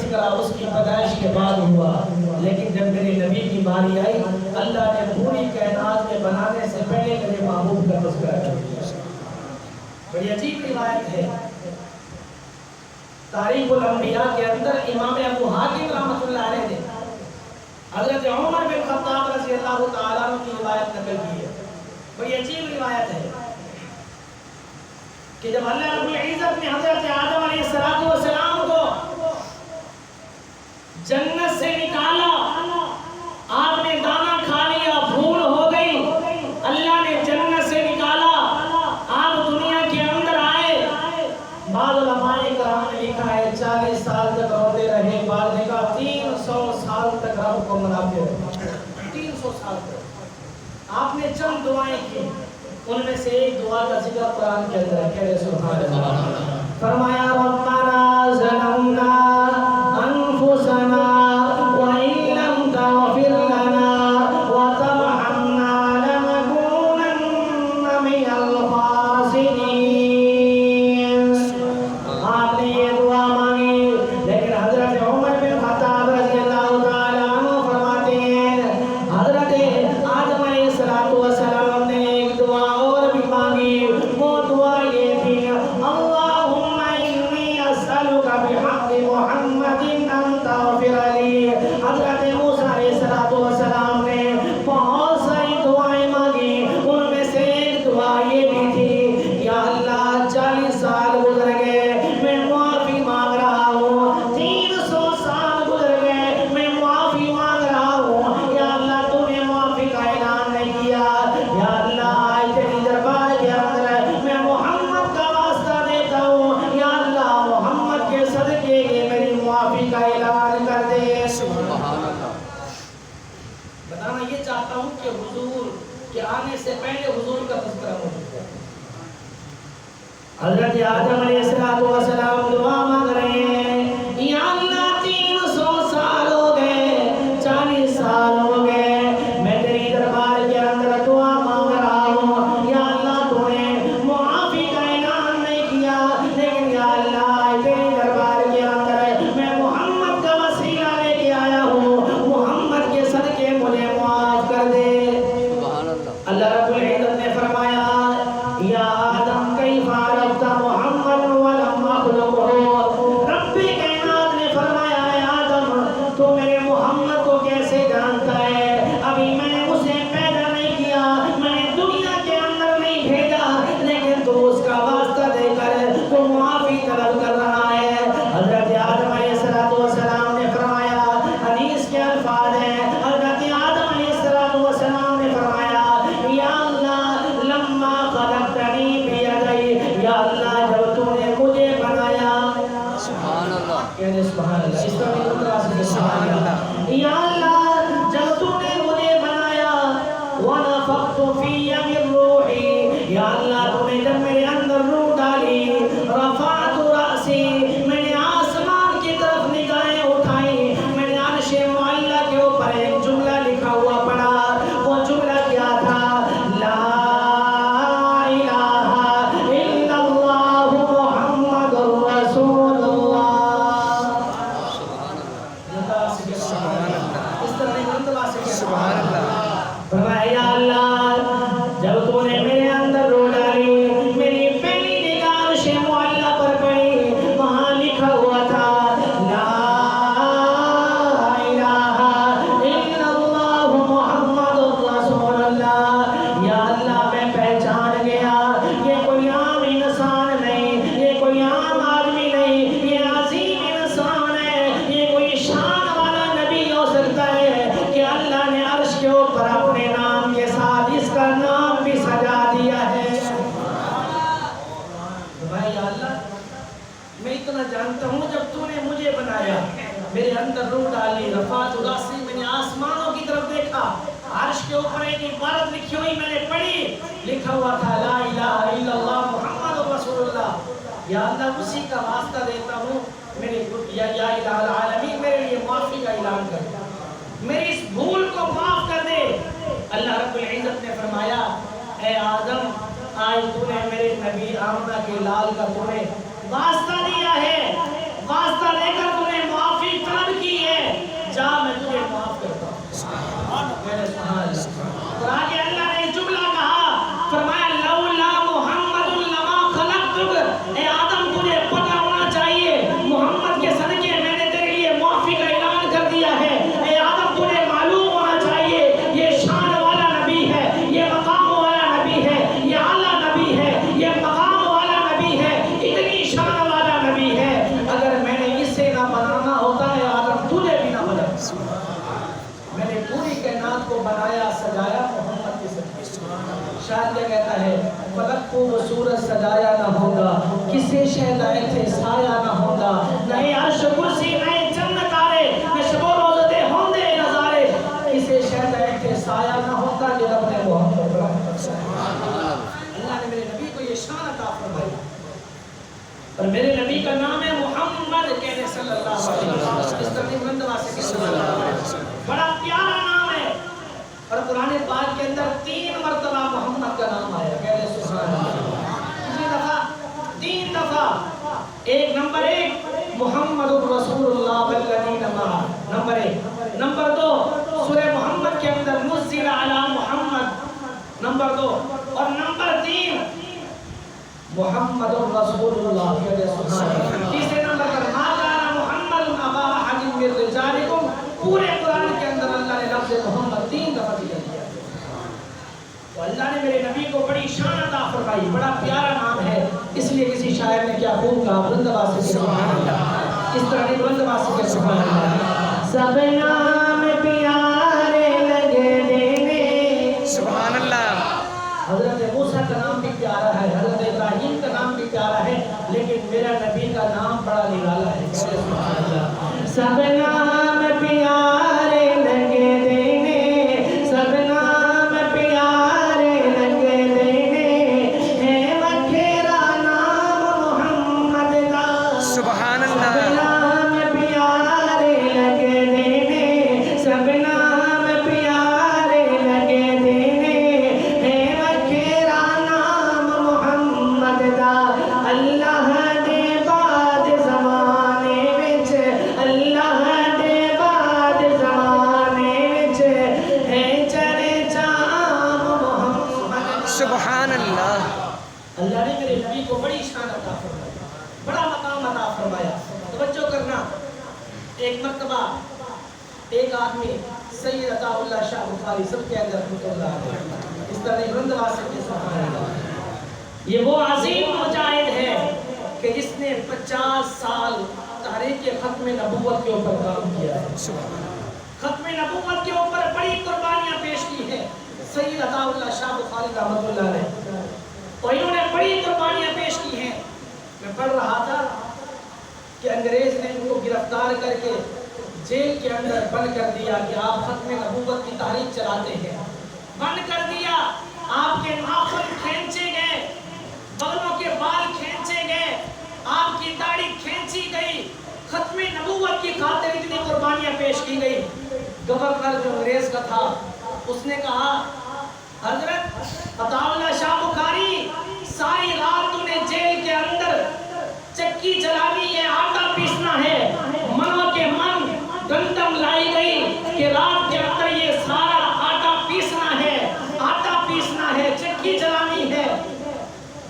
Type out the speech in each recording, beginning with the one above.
تذکرہ اس کی پیدائش کے بعد ہوا، لیکن جب میرے نبی کی باری آئی اللہ نے پوری کائنات کے بنانے سے پہلے میرے محبوب کا تذکرہ کر دیا۔ بڑی عجیب روایت ہے، تاریخ الانبیاء کے اندر امام ابو حاتم رحمۃ اللہ علیہ نے حضرت عمر بن خطاب رضی اللہ تعالیٰ عنہ کی روایت نقل کی ہے۔ بڑی عجیب روایت ہے کہ جب اللہ رب العزت نے حضرت آدم علیہ السلام کو جنت سے نکالا، آپ نے دانا کھا لیا، بھول ہو گئی، اللہ نے جنت سے نکالا، آپ دنیا کے اندر آئے، بعض علماء کرام نے لکھا ہے 40 سال تک روتے رہے، بعض نے کہا 300 سال تک رب کو مناتے رہے، 300 سال تک آپ نے چند دعائیں کی، ان میں سے ایک دعا کا ذکر قرآن کے اندر ہے، کہہ رہے سبحان اللہ، فرمایا ربنا ظلمنا انفسنا وان لم تغفر لنا وترحمنا لنكونن من الخاسرین۔ آپ نے یہ دعا مانگی، لیکن حضرت عمر بن خطاب رضی اللہ تعالیٰ عنہ فرماتے ہیں حضرت آدم علیہ السلام نے ایک دعا اور بھی مانگی، وہ دعا یہ تھی اللہم انی اسألک بحق محمد ان تغفر لی۔ حضرت موسیٰ علیہ السلام نے بہت ساری دعائیں مانگی، ان میں سے ایک دعا یہ بھی تھی یا اللہ 40 سال گزر گئے میں معافی مانگ رہا ہوں، 300 سال گزر گئے میں معافی مانگ رہا ہوں، یا اللہ تو نے معافی کا اعلان نہیں کیا، یا اللہ آج تیری دربار کے اندر میں محمد کا واسطہ دیتا ہوں، یا اللہ محمد کے صدقے یہ میری معافی کا اعلان کر دے۔ بتانا یہ چاہتا ہوں کہ حضور کے آنے سے پہلے حضور کا تذکرہ موجود ہے۔ حضرت آدم علیہ السلام دعا مانگ رہے ہیں یا اللہ 300 سال ہو گئے، 40 سال ہو گئے، میں تیری دربار کے اندر دعا مانگ رہا ہوں، یا اللہ تو نے معافی کا اعلان نہیں کیا، لیکن یا اللہ تیری دربار کے اندر میں محمد کا وسیلہ لے کے آیا ہوں، محمد کے صدقے مجھے معاف کر دے۔ اللہ رب العزت نے فرمایا یا آدم کیف عرفت محمد ولم اخلقہ، رب کائنات نے فرمایا اے آدم تو میرے محمد کو کیسے جانتا ہے، ابھی میں نے اسے پیدا نہیں کیا، میں نے دنیا کے اندر نہیں بھیجا، لیکن تو اس کا واسطہ دے کر تو معافی طلب کر رہا ہے۔ حضرت آدم علیہ السلام نے فرمایا، حدیث کے الفاظ ہیں، حضرت آدم علیہ السلام نے فرمایا یا اللہ لما خلقتنی بیدی، یا اللہ جب تو نے مجھے بنایا، سبحان اللہ، کہنے سبحان اللہ، اس طرح اندرہ سے سبحان اللہ، یا اللہ جب تو نے مجھے بنایا ونفخت فی من روحی، یا اللہ تو نے جب میرے اندر روح ڈالی، رفعت رأسی، میں نے آسمان کی طرف نگاہیں اٹھائی، میں نے عرش معلیٰ کے اوپر ایک جملہ لکھا ہوا پڑھا، وہ جملہ کیا تھا لا الہ الا اللہ محمد رسول اللہ۔ اس طرح نہیں مرتبہ سے سبحان اللہ، فرمایا یا اللہ جب تو نے میرے اندر روح ڈالی، میری پہلی نگاہ عرش معلیٰ پر پڑی، وہاں لکھا ہوا تھا لا الہ الا اللہ محمد رسول اللہ۔ یا اللہ میں پہچان گیا یہ کوئی عام انسان نہیں، یہ کوئی عام آدمی نہیں، یہ عظیم انسان ہے، یہ کوئی شان والا نبی ہو سکتا ہے کہ اللہ نے عرش کے اوپر اپنے نام کے ساتھ اس کا نام بھی سجا دیا ہے۔ بھائی اللہ میں اتنا جانتا ہوں جب تو نے مجھے بنایا، میرے اندر روح ڈالی، رفعت رأسی، میں نے آسمانوں کی طرف دیکھا، عرش کے اوپر ایک عبارت لکھی ہوئی میں نے پڑھی، لکھا ہوا تھا لا الہ الا اللہ محمد رسول اللہ۔ یا اللہ اسی کا واسطہ دیتا ہوں، میرے یا الہ العالمین میرے لیے معافی کا اعلان کر، میری اس بھول کو معاف کر دے۔ اللہ رب العزت نے فرمایا اے آدم آج تو نے میرے نبی آمنہ کے لال کا تو نے واسطہ دیا ہے، واسطہ لے کر تو نے معافی شاعر کیا کہتا ہے فلک کو وہ سورج سجایا نہ ہوگا کسی شے کا ایتھے سایہ نہ ہوگا نہ عرش کرسی نہ چند تارے نہ شب و روز دے ہوندے نظارے کسی شے کا ایتھے سایہ نہ ہوتا کہ رب نے محمد اللہ نے میرے نبی کو یہ شان عطا فرمائی اور میرے نبی کا نام ہے محمد کہنے صلی اللہ علیہ وسلم اس ترتیب مندوا سے صلی اللہ علیہ وسلم بڑا پیارا نام ہے اور قرآن پاک کے اندر 3 مرتبہ محمد کا نام آیا کہنے سبحان اللہ کتنی دفعہ 3 دفعہ ایک نمبر 1 محمد الرسول اللہ والذین معہ نمبر 1 نمبر 2 سورہ محمد کے اندر نزل علی محمد نمبر 2 اور نمبر 3 محمد الرسول اللہ کہنے سبحان اللہ تیسرے نمبر پر ما کان محمد ابا احد من رجالکم پورے قرآن کے اندر اللہ نے لفظ محمد 3 دفعہ دیا تو اللہ نے میرے نبی کو بڑی شان عطا فرمائی بڑا پیارا نام ہے اس لیے کسی شاعر نے کیا خوب کہا بلند آواز سے سبحان اللہ اس طرح بلند آواز سے سبحان اللہ سب نام پیارے لگے دینے سبحان اللہ حضرت موسیٰ کا نام بھی پیارا ہے حضرت ابراہیم کا نام بھی پیارا ہے لیکن میرا نبی کا نام بڑا نرالا ہے سبحان اللہ سب نام پیارے لگے دینے سب نام پیارے لگے دینے ہے مکھیرا نام محمد دا سبحان اللہ سب نام پیارے لگے دینے سب نام پیارے لگے دینے ہے مکھیرا نام محمد دا اللہ دے بعد زمانے وچ اللہ دے بعد زمانے وچ ہے چرچا محمد سبحان اللہ اللہ نے میرے نبی کو بڑی شان عطا فرمائی بڑا مقام عطا فرمایا توجہ کرنا ایک مرتبہ ایک آدمی سید عطا اللہ شاہ بخاری سب کے اندر رحمۃ اللہ علیہ اس طرح بلند آواز سے سبحان اللہ یہ وہ عظیم مجاہد ہے کہ جس نے 50 سال تحریک ختم نبوت کے اوپر کام کیا ہے ختم نبوت کے اوپر بڑی قربانیاں پیش کی ہیں سید عطا اللہ شاہ بخاری رحمۃ اللہ علیہ اور انہوں نے بڑی قربانیاں پیش کی ہیں میں پڑھ رہا تھا کہ انگریز نے ان کو گرفتار کر کے جیل کے اندر بند کر دیا کہ آپ ختم نبوت کی تحریک چلاتے ہیں بند کر دیا آپ کے ناخن کھینچے گئے بغلوں کے بال کھینچے گئے آپ کی داڑھی کھینچی گئی ختم نبوت کی خاطر اتنی قربانیاں پیش کی گئی گورنر جو انگریز کا تھا اس نے کہا حضرت عطا اللہ شاہ بخاری ساری رات انہیں جیل کے اندر چکی چلانی ہے آٹا پیسنا ہے منوں کے من گندم لائی گئی کہ رات کے اندر یہ سارا آٹا پیسنا ہے چکی چلانی ہے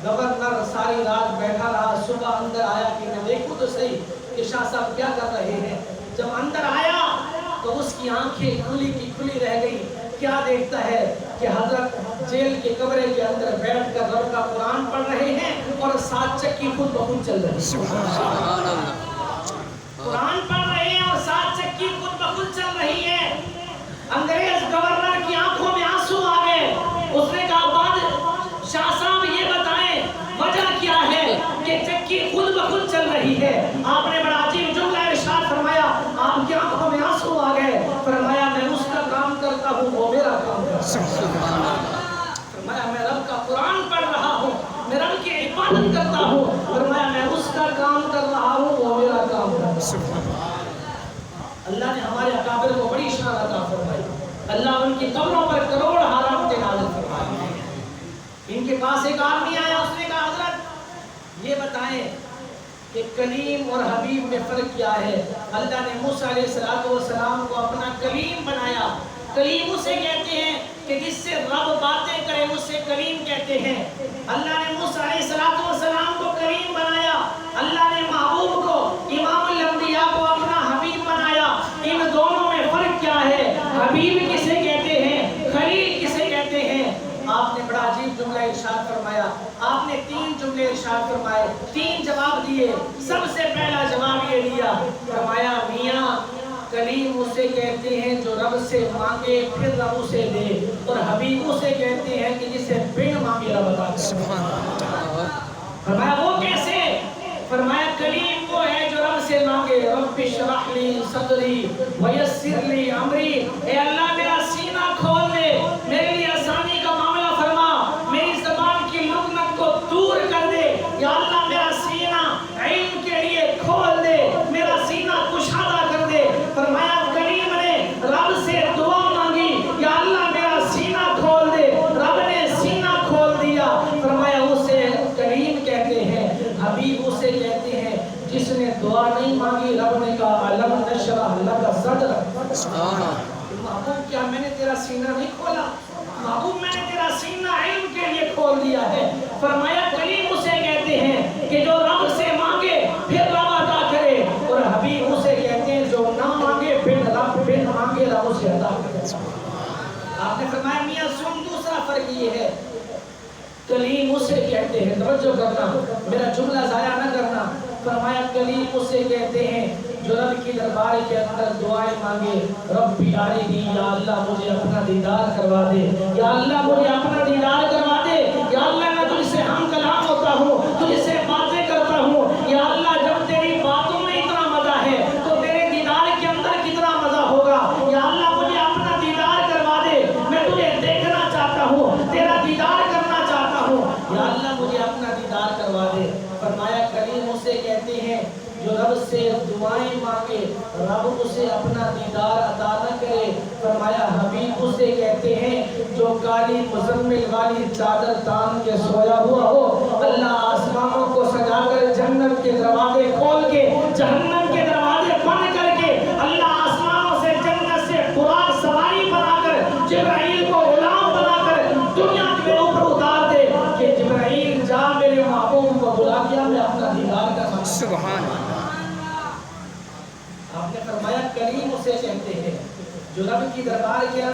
گورنر ساری رات بیٹھا رہا صبح اندر آیا کہ میں دیکھوں تو صحیح کہ شاہ صاحب کیا کر رہے ہیں جب اندر آیا تو اس کی آنکھیں کھلی رہ گئی کیا دیکھتا ہے کہ حضرت جیل کے کمرے کے اندر بیٹھ کر رب کا قرآن پڑھ رہے ہیں اور ساتھ چکی خود بخود چل رہی ہے قرآن پڑھ رہے ہیں اور ساتھ چکی خود بخود چل رہی ہے انگریز گورنر کی آنکھوں میں آنسو آ گئے اس نے کہا بعد شاہ صاحب یہ بتائیں وجہ کیا ہے کہ چکی خود بخود چل رہی ہے آپ نے بڑا عجیب جملہ ارشاد فرمایا آپ کی آنکھوں میں آنسو آ گئے فرمایا میں اس کا کام کرتا ہوں وہ میرا کام کرتا ہے فرمایا میں رب کا قرآن پڑھ رہا ہوں میں رب کی عبادت کرتا ہوں فرمایا میں اس کا کام کر رہا ہوں وہ میرا کام کرتا ہے اللہ نے ہمارے اکابر کو بڑی شان عطا فرمائی اللہ ان کی قبروں پر کروڑ حرامتیں نازل فرمائی ان کے پاس ایک آدمی آیا اس نے کہا حضرت یہ بتائیں کہ کلیم اور حبیب میں فرق کیا ہے اللہ نے موسیٰ علیہ السلام کو اپنا کلیم بنایا کلیم اسے کہتے ہیں کہ جس سے رب باتیں کرے اسے کلیم کہتے ہیں اللہ نے موسیٰ علیہ السلام کو کلیم بنایا اللہ نے محبوب کو امام الانبیاء کو اپنا حبیب بنایا ان دونوں میں فرق کیا ہے حبیب کسے کہتے ہیں خلیل کسے کہتے ہیں آپ نے بڑا عجیب جملہ ارشاد فرمایا آپ نے 3 جملے ارشاد فرمائے 3 جواب دیے سب سے پہلا جواب یہ دیا فرمایا میاں کلیم اسے اسے کہتے ہیں جو رب سے مانگے پھر رب اسے دے، اور حبیب اسے کہتے ہیں کہ جسے بن مانگے رب عطا کرے۔ فرمایا وہ کیسے؟ فرمایا کلیم وہ ہے جو رب سے مانگے رب اشرح لی صدری ویسر لی امری، اے اللہ میرا سینہ کھول دے، میرے لیے آسانی کا معاملہ فرما، میری زبان کی لغنت کو دور کر دے، یا اللہ میرا سینہ علم کے لیے کھول دے، میرا سینہ کشادہ کر دے۔ فرمایا کلیم نے رب سے دعا مانگی، یا اللہ میرا سینہ کھول دے، رب نے سینہ کھول دیا۔ فرمایا اسے کلیم کہتے ہیں، حبیب اسے کہتے ہیں جس نے دعا نہیں مانگی، رب نے کہا علم نشرح لک صدرک۔ محبوب کیا میں نے تیرا سینہ نہیں کھولا؟ محبوب میں نے تیرا سینہ علم کے لیے کھول دیا ہے۔ فرمایا کلیم اسے کہتے ہیں کہ جو رب سے مانگے پھر رب عطا کرے، اور حبیب اسے کہتے ہیں جو نہ مانگے پھر مانگے رب اسے عطا کرے۔ آپ نے فرمایا میاں سن دوسرا فرق یہ ہے، کلیم اسے کہتے ہیں، توجہ کرنا میرا جملہ ضائع نہ کرنا، فرمایا کلیم اسے کہتے ہیں جو رب کی دربار کے اندر دعائیں مانگے ربی ارنی، یا اللہ مجھے اپنا دیدار کروا دے، یا اللہ مجھے اپنا دیدار کروا دے، یا اللہ میں تجھ سے ہم کلام ہوتا ہوں، تجھ سے باتیں کرتا ہوں، یا اللہ جب تیری باتوں میں اتنا مزہ ہے تو تیرے دیدار کے اندر کتنا مزہ ہوگا، یا اللہ مجھے اپنا دیدار کروا دے، میں تجھے دیکھنا چاہتا ہوں، تیرا دیدار کرنا چاہتا ہوں، یا اللہ مجھے اپنا دیدار کروا دے۔ فرمایا کلیم اسے کہتے ہیں جو رب سے دعائیں مانگے رب اسے اپنا دیدار عطا نہ کرے۔ فرمایا حبیب اسے کہتے ہیں جو کالی مزمل والی چادر تان کے سویا ہوا ہو، اللہ آسمانوں کو سجا کر جنت کے دروازے کھول کے جہنم کے دروازے بند کر کے، اللہ آسمانوں سے جنت سے براق سواری بنا کر جبرائیل کو غلام بنا کر دنیا کے اوپر اتار دے کہ جبرائیل جا میرے محبوب کو بلا کیا میں اپنا دیدار کرنا۔ سبحان اللہ۔ آپ نے فرمایا کلیم اسے کہتے ہیں جو رب کی دربار کے